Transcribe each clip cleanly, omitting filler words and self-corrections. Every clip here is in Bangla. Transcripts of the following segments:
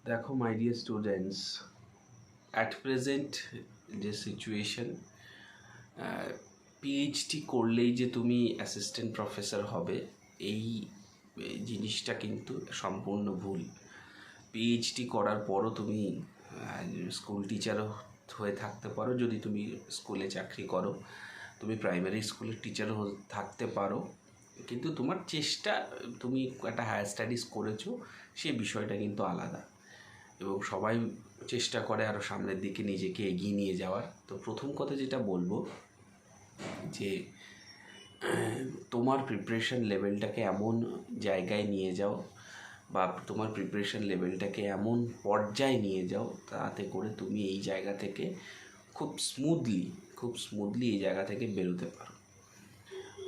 দেখো my dear students, at present যে সিচুয়েশন, পিএইচডি করলেই যে তুমি অ্যাসিস্ট্যান্ট প্রফেসর হবে এই জিনিসটা কিন্তু সম্পূর্ণ ভুল। পিএইচডি করার পরও তুমি স্কুল টিচারও হয়ে থাকতে পারো, যদি তুমি স্কুলে চাকরি করো। তুমি প্রাইমারি স্কুলের টিচারও থাকতে পারো, কিন্তু তোমার চেষ্টা, তুমি একটা হায়ার স্টাডিজ করেছো সেই বিষয়টা কিন্তু আলাদা। এবং সবাই চেষ্টা করে আরও সামনের দিকে নিজেকে এগিয়ে নিয়ে যাওয়ার। তো প্রথম কথা যেটা বলবো যে তোমার প্রিপারেশন লেভেলটাকে এমন জায়গায় নিয়ে যাও, বা তোমার প্রিপারেশন লেভেলটাকে এমন পর্যায়ে নিয়ে যাও তাতে করে তুমি এই জায়গা থেকে খুব স্মুথলি এই জায়গা থেকে বেরোতে পারো।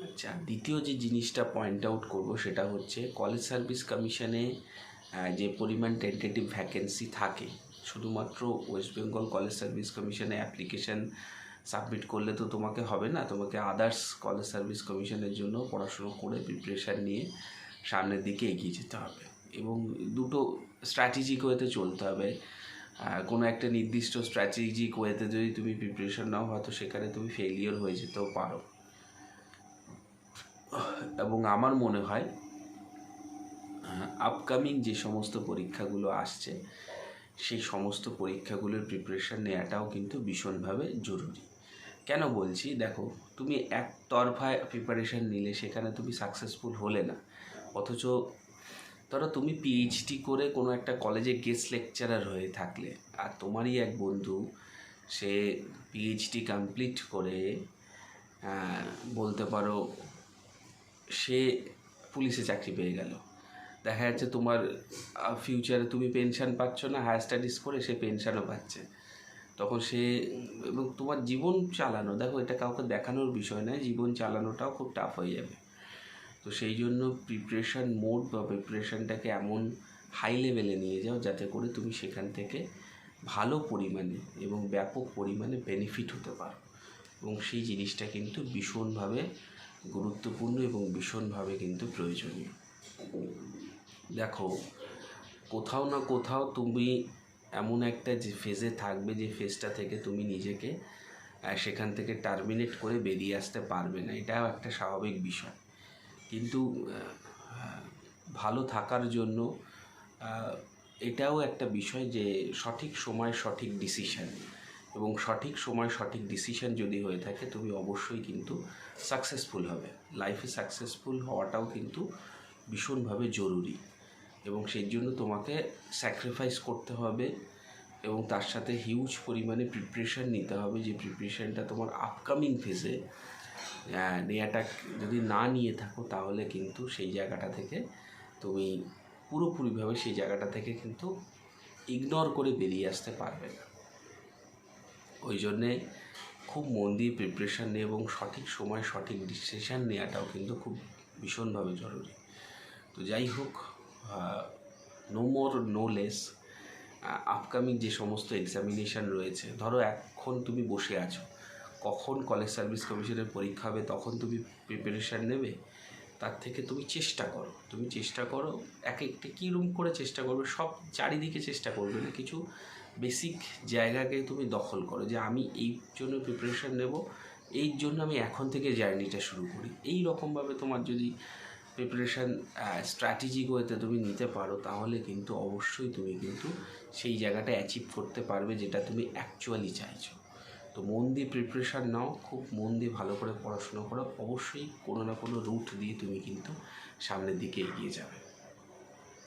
আচ্ছা, দ্বিতীয় যে জিনিসটা পয়েন্ট আউট করবো সেটা হচ্ছে কলেজ সার্ভিস কমিশনে যে পরিমাণ টেন্টেটিভ ভ্যাকেন্সি থাকে, শুধুমাত্র ওয়েস্ট বেঙ্গল কলেজ সার্ভিস কমিশনে অ্যাপ্লিকেশান সাবমিট করলে তো তোমাকে হবে না, তোমাকে আদার্স কলেজ সার্ভিস কমিশনের জন্য পড়াশুনো করে প্রিপারেশান নিয়ে সামনের দিকে এগিয়ে যেতে হবে। এবং দুটো স্ট্র্যাটেজিক ওয়েতে চলতে হবে। কোনো একটা নির্দিষ্ট স্ট্র্যাটেজিক ওয়েতে যদি তুমি প্রিপারেশান নাও, হয়তো সেখানে তুমি ফেলিওর হয়ে যেতেও পারো। এবং আমার মনে হয় আপকামিং যে সমস্ত পরীক্ষাগুলো আসছে সেই সমস্ত পরীক্ষাগুলোর প্রিপারেশান নেওয়াটাও কিন্তু ভীষণভাবে জরুরি। কেন বলছি, দেখো, তুমি একতরফায় প্রিপারেশান নিলে সেখানে তুমি সাকসেসফুল হলে না। অথচ ধরো তুমি পিএইচডি করে কোনো একটা কলেজে গেস্ট লেকচারার হয়ে থাকলে, আর তোমারই এক বন্ধু সে পিএইচডি কমপ্লিট করে বলতে পারো সে পুলিশে চাকরি পেয়ে গেল। দেখা যাচ্ছে তোমার ফিউচারে তুমি পেনশন পাচ্ছ না, হায়ার স্টাডিজ করে সে পেনশনও পাচ্ছে। তখন সে, এবং তোমার জীবন চালানো, দেখো এটা কাউকে দেখানোর বিষয় নয়, জীবন চালানোটাও খুব টাফ হয়ে যাবে। তো সেই জন্য প্রিপারেশান মোড বা প্রিপারেশানটাকে এমন হাই লেভেলে নিয়ে যাও যাতে করে তুমি সেখান থেকে ভালো পরিমাণে এবং ব্যাপক পরিমাণে বেনিফিট হতে পারো। এবং সেই জিনিসটা কিন্তু ভীষণভাবে গুরুত্বপূর্ণ এবং ভীষণভাবে কিন্তু প্রয়োজনীয়। দেখো, কোথাও না কোথাও তুমি এমন একটা যে ফেজে থাকবে, যে ফেজটা থেকে তুমি নিজেকে সেখান থেকে টার্মিনেট করে বেরিয়ে আসতে পারবে না, এটাও একটা স্বাভাবিক বিষয়। কিন্তু ভালো থাকার জন্য এটাও একটা বিষয় যে সঠিক সময় সঠিক ডিসিশান, এবং সঠিক সময় সঠিক ডিসিশান যদি হয়ে থাকে তুমি অবশ্যই কিন্তু সাকসেসফুল হবে। লাইফে সাকসেসফুল হওয়াটাও কিন্তু ভীষণভাবে জরুরি, এবং সেই জন্য তোমাকে স্যাক্রিফাইস করতে হবে এবং তার সাথে হিউজ পরিমাণে প্রিপারেশান নিতে হবে। যে প্রিপারেশানটা তোমার আপকামিং ফেজে নেওয়াটা যদি না নিয়ে থাকো তাহলে কিন্তু সেই জায়গাটা থেকে তুমি পুরোপুরিভাবে সেই জায়গাটা থেকে কিন্তু ইগনোর করে বেরিয়ে আসতে পারবে না। ওই জন্যে খুব মন দিয়ে প্রিপারেশান নিয়ে এবং সঠিক সময় সঠিক ডিসিশান নেওয়াটাও কিন্তু খুব ভীষণভাবে জরুরি। তো যাই হোক, no more no less, upcoming যে সমস্ত এক্সামিনেশান রয়েছে, ধরো এখন তুমি বসে আছো, কখন কলেজ সার্ভিস কমিশনের পরীক্ষা হবে তখন তুমি প্রিপারেশান নেবে? তার থেকে তুমি চেষ্টা করো এক একটা কীরকম করে চেষ্টা করবে, সব চারিদিকে চেষ্টা করবে না, কিছু বেসিক জায়গাকে তুমি দখল করো যে আমি এই জন্য প্রিপারেশান নেব, এই জন্য আমি এখন থেকে জার্নিটা শুরু করি। এই রকমভাবে তোমার যদি প্রিপারেশান স্ট্র্যাটেজিক ওয়েতে তুমি নিতে পারো তাহলে কিন্তু অবশ্যই তুমি কিন্তু সেই জায়গাটা অ্যাচিভ করতে পারবে যেটা তুমি অ্যাকচুয়ালি চাইছো। তো মন দিয়ে প্রিপারেশান নাও, খুব মন দিয়ে ভালো করে পড়াশুনো করো, অবশ্যই কোনো না কোনো রুট দিয়ে তুমি কিন্তু সামনের দিকে এগিয়ে যাবে।